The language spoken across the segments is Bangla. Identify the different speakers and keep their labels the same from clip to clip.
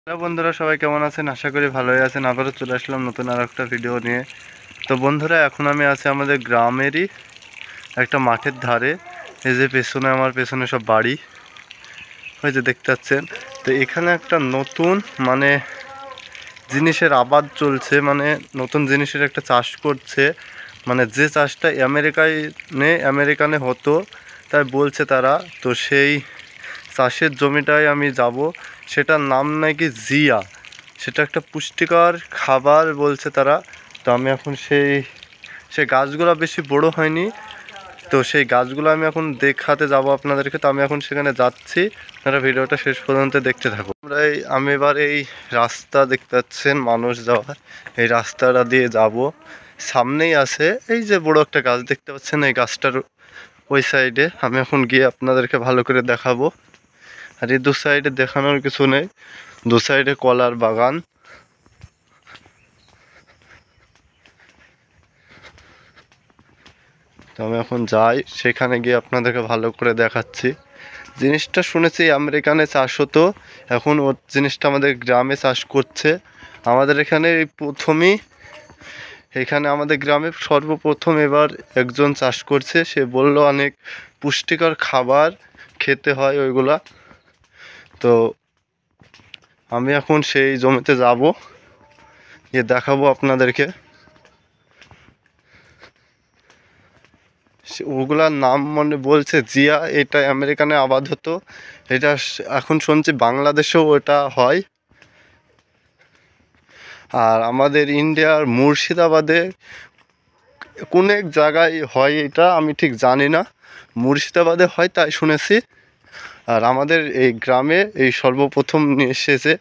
Speaker 1: হ্যালো বন্ধুরা, সবাই কেমন আছেন? আশা করি ভালোই আছেন। আবারও চলে আসলাম নতুন আর একটা ভিডিও নিয়ে। তো বন্ধুরা, এখন আমি আছি আমাদের গ্রামেরই একটা মাঠের ধারে। এই যে পেছনে, আমার পেছনে সব বাড়ি, ওই যে দেখতে পাচ্ছেন। তো এখানে একটা নতুন জিনিসের আবাদ চলছে, নতুন জিনিসের একটা চাষ করছে। যে চাষটা আমেরিকানে হতো তাই বলছে তারা। তো সেই চাষের জমিটায় আমি যাব। সেটার নাম নাকি জিয়া। সেটা একটা পুষ্টিকর খাবার বলছে তারা। তো আমি এখন সেই গাছগুলো বেশি বড় হয়নি, তো সেই গাছগুলো আমি এখন দেখাতে যাব আপনাদেরকে। তো আমি এখন সেখানে যাচ্ছি, আপনারা ভিডিওটা শেষ পর্যন্ত দেখতে থাকুন। আমি এবার এই রাস্তা দেখতে পাচ্ছেন, মানুষ যাওয়ার এই রাস্তাটা দিয়ে যাব। সামনেই আছে এই যে বড় একটা গাছ দেখতে পাচ্ছেন, এই গাছটার ওই সাইডে আমি এখন গিয়ে আপনাদেরকে ভালো করে দেখাবো। আর এই দু সাইডে দেখানোর কিছু নেই, দু সাইডে কলার বাগান। তো আমি এখন যাই, সেখানে গিয়ে আপনাদেরকে ভালো করে দেখাচ্ছি। জিনিসটা শুনেছি আমেরিকানে চাষ হতো, এখন ওর জিনিসটা আমাদের গ্রামে চাষ করছে। আমাদের এখানে এখানে আমাদের গ্রামে সর্বপ্রথম এবার একজন চাষ করছে। সে বলল অনেক পুষ্টিকর খাবার খেতে হয় ওইগুলা। তো আমি এখন সেই জমিতে যাব, গিয়ে দেখাবো আপনাদেরকে। ওগুলার নাম বলছে জিয়া। এটা আমেরিকানে আবাদ হতো। এটা এখন শুনছি বাংলাদেশেও ওটা হয়। আর আমাদের ইন্ডিয়ার মুর্শিদাবাদে কোন এক জায়গায় হয়, এটা আমি ঠিক জানি না। মুর্শিদাবাদে হয় তাই শুনেছি। আর আমাদের এই গ্রামে এই সর্বপ্রথম নিয়ে এসেছে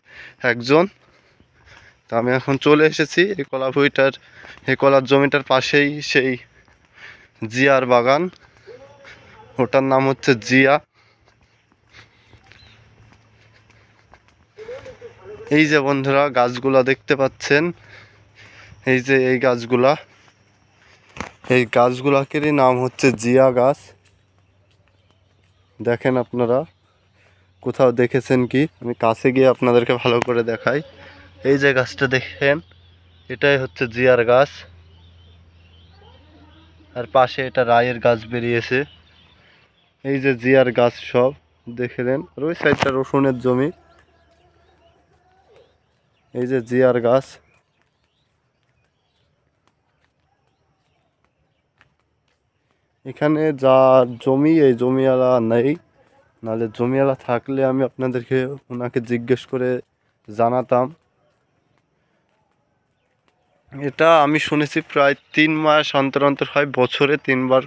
Speaker 1: একজন। তো আমি এখন চলে এসেছি এই কলার জমিটার পাশেই সেই জিয়ার বাগান। ওটার নাম হচ্ছে জিয়া। এই যে বন্ধুরা গাছগুলা দেখতে পাচ্ছেন, এই যে এই গাছগুলাকেরই নাম হচ্ছে জিয়া গাছ। দেখেন আপনারা কোথাও দেখেছেন কি? আমি কাছে গিয়ে আপনাদেরকে ভালো করে দেখাই। এই যে গাছটা দেখেন, এটাই হচ্ছে জিয়ার গাছ। আর পাশে এটা রায়ের গাছ বেরিয়েছে। এই যে জিয়ার গাছ সব দেখলেন। আর ওই সাইডটা রসুনের জমি। এই যে জিয়ার গাছ। এখানে যা জমি, এই জমিওয়ালা নেই, নাহলে জমিওয়ালা থাকলে আমি আপনাদেরকে ওনাকে জিজ্ঞেস করে জানাতাম। এটা আমি শুনেছি প্রায় 3 মাস অন্তর অন্তর হয়, বছরে 3বার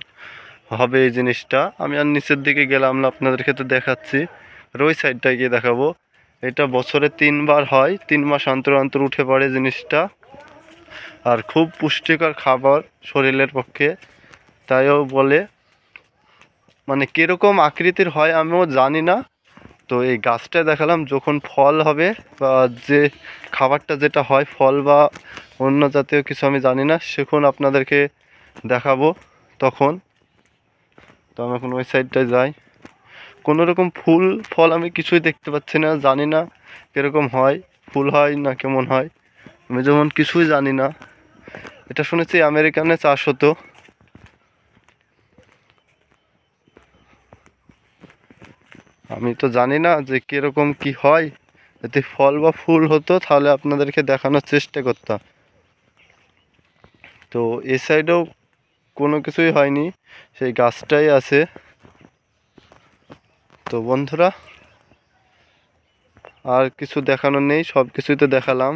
Speaker 1: হবে এই জিনিসটা। আমি আর নিচের দিকে গেলাম না, আপনাদেরকে তো দেখাচ্ছি। আর ওই সাইডটায় গিয়ে দেখাবো। এটা বছরে 3বার হয়, 3 মাস অন্তর অন্তর উঠে পড়ে জিনিসটা। আর খুব পুষ্টিকর খাবার শরীরের পক্ষে, তাইও বলে। কীরকম আকৃতির হয় আমিও জানি না। তো এই গাছটা দেখালাম, যখন ফল হবে বা যে খাবারটা যেটা হয়, ফল বা অন্য জাতীয় কিছু আমি জানি না, সেখন আপনাদেরকে দেখাবো তখন। তো আমি এখন ওই সাইডটায় যাই। কোনো রকম ফুল ফল আমি কিছুই দেখতে পাচ্ছি না, জানি না কীরকম হয়, ফুল হয় না কেমন হয়, আমি যেমন কিছুই জানি না। এটা শুনেছি আমেরিকানে চাষ হতো। আমি তো জানি না যে কীরকম কি হয়। যদি ফল বা ফুল হতো তাহলে আপনাদেরকে দেখানোর চেষ্টা করতাম। তো এ সাইডেও কোনো কিছুই হয়নি, সেই গাছটাই আছে। তো বন্ধুরা, আর কিছু দেখানোর নেই, সব কিছুই তো দেখালাম।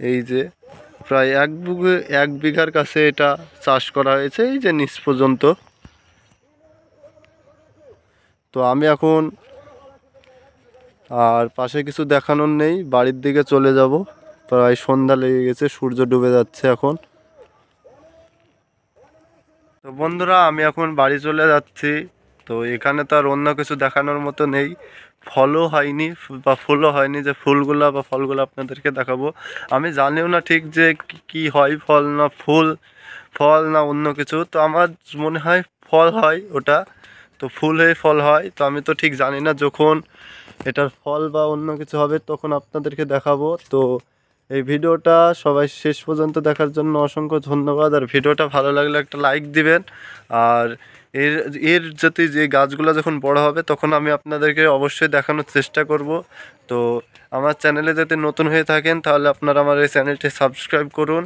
Speaker 1: এই যে প্রায় 1 বিঘার কাছে এটা চাষ করা হয়েছে, এই যে নিচ পর্যন্ত। তো আমি এখন আর পাশে কিছু দেখানোর নেই, বাড়ির দিকে চলে যাব। প্রায় সন্ধ্যা লেগে গেছে, সূর্য ডুবে যাচ্ছে এখন। তো বন্ধুরা, আমি এখন বাড়ি চলে যাচ্ছি। তো এখানে তো আর অন্য কিছু দেখানোর মতো নেই। ফলও হয়নি বা ফুলও হয়নি যে ফুলগুলা বা ফলগুলো আপনাদেরকে দেখাবো। আমি জানিও না ঠিক যে কি হয়, ফল না ফুল, ফল না অন্য কিছু। তো আমার মনে হয় ফল হয় ওটা, তো ফুল হয়ে ফল হয়। তো আমি তো ঠিক জানি না, যখন এটার ফল বা অন্য কিছু হবে তখন আপনাদেরকে দেখাবো। তো এই ভিডিওটা সবাই শেষ পর্যন্ত দেখার জন্য অসংখ্য ধন্যবাদ। আর ভিডিওটা ভালো লাগলে একটা লাইক দিবেন। আর এর এর যদি যে গাছগুলো যখন বড় হবে তখন আমি আপনাদেরকে অবশ্যই দেখানোর চেষ্টা করব। তো আমার চ্যানেলে যদি নতুন হয়ে থাকেন তাহলে আপনারা আমার এই চ্যানেলটি সাবস্ক্রাইব করুন।